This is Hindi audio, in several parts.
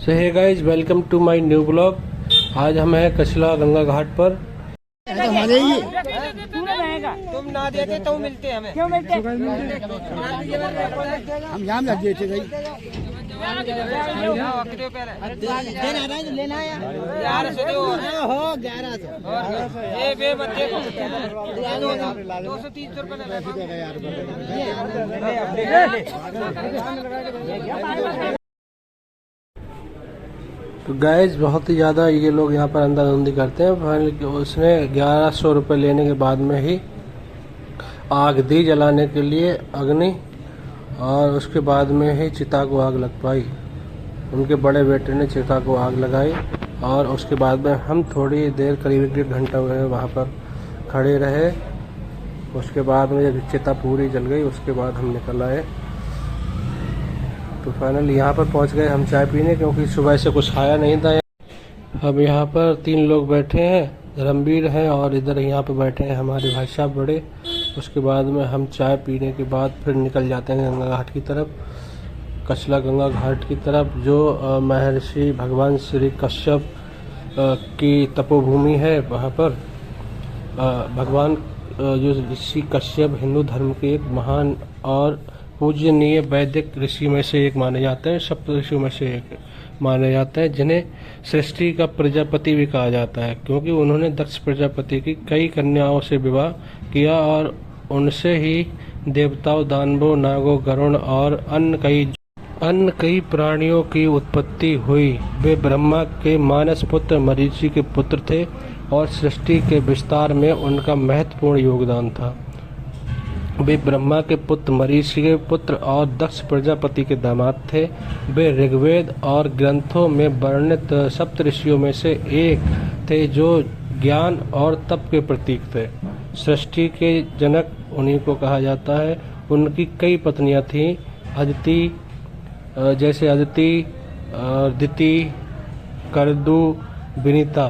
So hey guys, welcome to my new blog. आज हम हैं कछला गंगा घाट पर। तुम ना देते तो मिलते हमें क्यों मिलते हम जाम लग गए थे भाई लेना है 1100 हो 1100 ये बे बच्चे 200-300 रुपए। तो गाइस बहुत ही ज़्यादा ये लोग यहाँ पर अंधाधुंधी करते हैं। फाइनली उसने 1100 रुपये लेने के बाद में ही आग दी जलाने के लिए अग्नि, और उसके बाद में ही चिता को आग लग पाई। उनके बड़े बेटे ने चिता को आग लगाई और उसके बाद में हम थोड़ी देर करीब 1.5 घंटा वहाँ पर खड़े रहे। उसके बाद में जब चिता पूरी जल गई उसके बाद हम निकल आए। तो फाइनली यहाँ पर पहुँच गए हम चाय पीने, क्योंकि सुबह से कुछ खाया नहीं था। अब यहाँ पर 3 लोग बैठे हैं, धर्मवीर हैं और इधर यहाँ पर बैठे हैं हमारे भाई साहब बड़े। उसके बाद में हम चाय पीने के बाद फिर निकल जाते हैं गंगा घाट की तरफ, कछला गंगा घाट की तरफ, जो महर्षि भगवान श्री कश्यप की तपोभूमि है। वहाँ पर भगवान जो ऋषि कश्यप हिंदू धर्म के एक महान और पूजनीय वैदिक ऋषि में से एक माने जाते हैं, सप्त ऋषियों में से एक माने जाते हैं, जिन्हें सृष्टि का प्रजापति भी कहा जाता है, क्योंकि उन्होंने दक्ष प्रजापति की कई कन्याओं से विवाह किया और उनसे ही देवताओं, दानवों, नागों, गरुड़ और अन्य कई प्राणियों की उत्पत्ति हुई। वे ब्रह्मा के मानस पुत्र मरीचि के पुत्र थे और सृष्टि के विस्तार में उनका महत्वपूर्ण योगदान था। वे ब्रह्मा के पुत्र, मरीचि के पुत्र और दक्ष प्रजापति के दामाद थे। वे ऋग्वेद और ग्रंथों में वर्णित सप्त ऋषियों में से एक थे, जो ज्ञान और तप के प्रतीक थे। सृष्टि के जनक उन्हीं को कहा जाता है। उनकी कई पत्नियां थीं, अदिति, जैसे अदिति, दिति, करदु, विनीता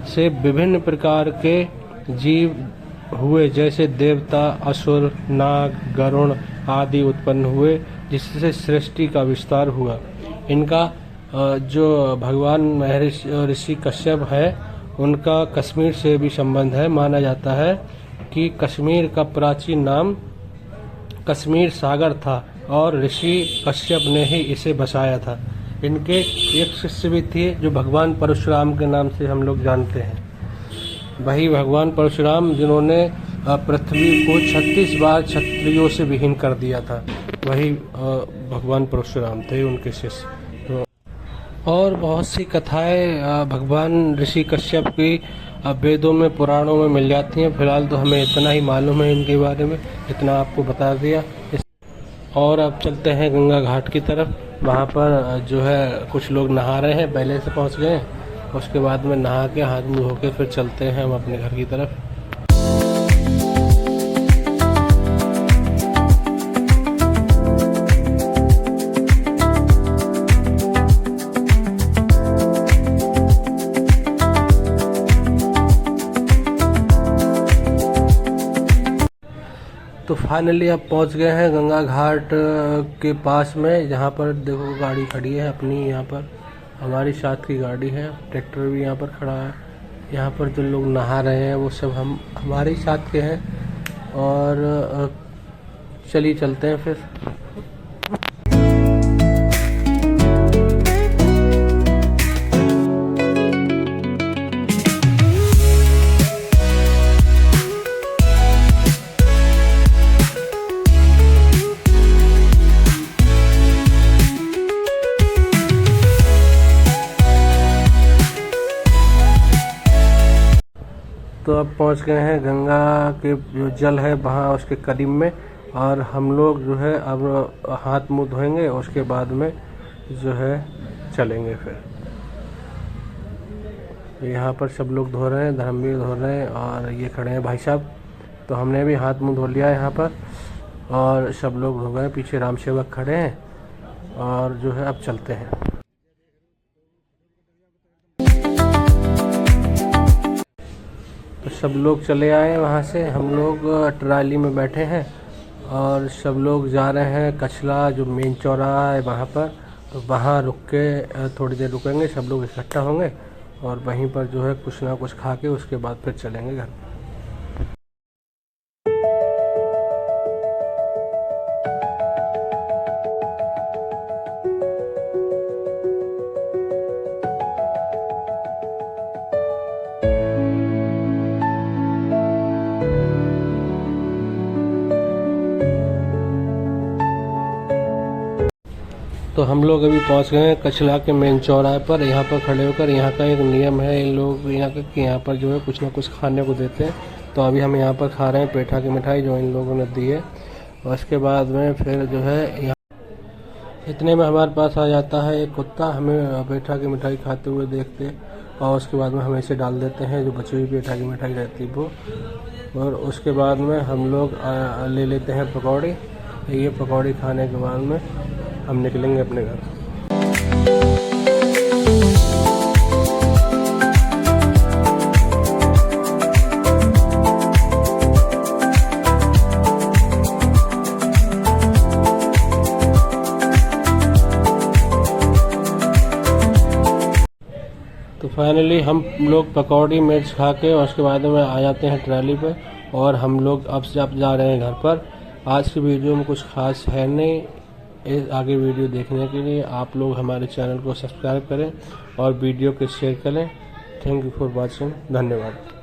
से विभिन्न प्रकार के जीव हुए, जैसे देवता, असुर, नाग, गरुड़ आदि उत्पन्न हुए, जिससे सृष्टि का विस्तार हुआ। इनका जो भगवान महर्षि ऋषि कश्यप है, उनका कश्मीर से भी संबंध है। माना जाता है कि कश्मीर का प्राचीन नाम कश्मीर सागर था और ऋषि कश्यप ने ही इसे बसाया था। इनके एक शिष्य भी थे जो भगवान परशुराम के नाम से हम लोग जानते हैं। वही भगवान परशुराम जिन्होंने पृथ्वी को 36 बार क्षत्रियों से विहीन कर दिया था, वही भगवान परशुराम थे, उनके शिष्य। तो और बहुत सी कथाएं भगवान ऋषि कश्यप की वेदों में, पुराणों में मिल जाती हैं। फिलहाल तो हमें इतना ही मालूम है इनके बारे में, इतना आपको बता दिया। और अब चलते हैं गंगा घाट की तरफ। वहाँ पर जो है कुछ लोग नहा रहे हैं, पहले से पहुँच गए। उसके बाद में नहा के हाथ मुँह धो के फिर चलते हैं हम अपने घर की तरफ। तो फाइनली अब पहुंच गए हैं गंगा घाट के पास में, जहां पर देखो गाड़ी खड़ी है अपनी। यहाँ पर हमारी साथ की गाड़ी है, ट्रैक्टर भी यहाँ पर खड़ा है। यहाँ पर जो लोग नहा रहे हैं वो सब हम हमारे साथ के हैं। और चलिए चलते हैं फिर। तो अब पहुंच गए हैं गंगा के जो जल है वहाँ उसके करीब में, और हम लोग जो है अब हाथ मुंह धोएंगे। उसके बाद में जो है चलेंगे फिर। यहाँ पर सब लोग धो रहे हैं, धर्मवीर धो रहे हैं और ये खड़े हैं भाई साहब। तो हमने भी हाथ मुंह धो लिया यहाँ पर और सब लोग धो गए। पीछे राम सेवक खड़े हैं और जो है अब चलते हैं। तो सब लोग चले आए वहाँ से। हम लोग ट्राली में बैठे हैं और सब लोग जा रहे हैं कछला, जो मेन चौराहा है वहाँ पर तो वहाँ रुक के थोड़ी देर रुकेंगे, सब लोग इकट्ठा होंगे और वहीं पर जो है कुछ ना कुछ खा के उसके बाद फिर चलेंगे घर। तो हम लोग अभी पहुंच गए हैं कचला के मेन चौराहे पर। यहाँ पर खड़े होकर, यहाँ का एक नियम है इन लोग यहाँ का कि यहाँ पर जो है कुछ ना कुछ खाने को देते हैं। तो अभी हम यहाँ पर खा रहे हैं पेठा की मिठाई जो इन लोगों ने दी है। और उसके बाद में फिर जो है यहाँ इतने में हमारे पास आ जाता है एक कुत्ता, हमें पेठा की मिठाई खाते हुए देखते और उसके बाद में हम इसे डाल देते हैं जो बची हुई पेठा की मिठाई रहती है वो। और उसके बाद में हम लोग ले लेते हैं पकौड़ी। ये पकौड़ी खाने के बाद में हम निकलेंगे अपने घर। तो फाइनली हम लोग पकौड़ी मिर्च खा के और उसके बाद में आ जाते हैं ट्रॉली पे और हम लोग अब जा रहे हैं घर पर। आज की वीडियो में कुछ खास है नहीं। इस आगे वीडियो देखने के लिए आप लोग हमारे चैनल को सब्सक्राइब करें और वीडियो को शेयर करें। Thank you for watching. धन्यवाद।